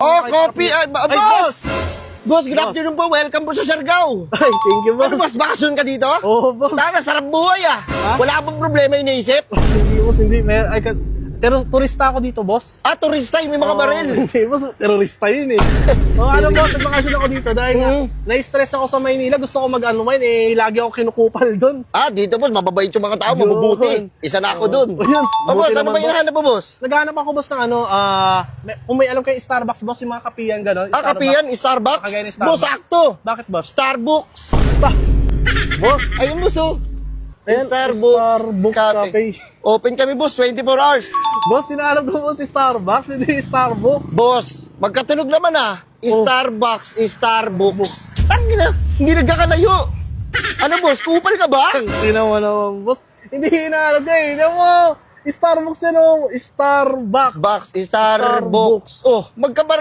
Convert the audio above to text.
Oh, coffee. Ay, Ay, boss! Boss, good Boss. afternoon po. Welcome po sa Siargao. Ay, thank you, boss. Ano, boss? Bakasyon ka dito? Oo, boss. Tara, sarap buhay ah. Wala bang problema iniisip? Hindi, boss, hindi. Pero turista ako dito, boss. Ah, turista, may mga baril. Hindi, boss. Terorista yun eh. Ano, boss, nagbakasyon ako dito dahil nga, na-stress ako sa Maynila. Gusto ko mag-unwind eh. Lagi ako kinukupal doon. Ah, dito boss, mababait yung mga tao, Yun. mabubuti. Isa na ako dun. Ayun, Oh, boss, buti ano naman, ba hinahanap mo, boss? Naghanap ako, boss, ng kung may alam kayo Starbucks, boss, yung mga kapiyan, gano'n. Ah, kapiyan, Starbucks. Kagaya ni Starbucks. Boss, sakto. Bakit, boss? Starbucks. Boss, Ayun, boss, oh. ayan, Starbucks Cafe. Cafe. Open kami, boss, 24 hours. Boss, hinahanap ko po si Starbucks, hindi Starbucks. Boss, magkatunog naman ah. Starbucks, Starbucks. Tangina, hindi nagkakalayo. Ano, boss, kupal ka ba? Tingnan mo naman, boss. Hindi hinahanap ka eh. Tingnan mo, Starbucks yan o. Starbucks. Starbucks. Oh, magkabar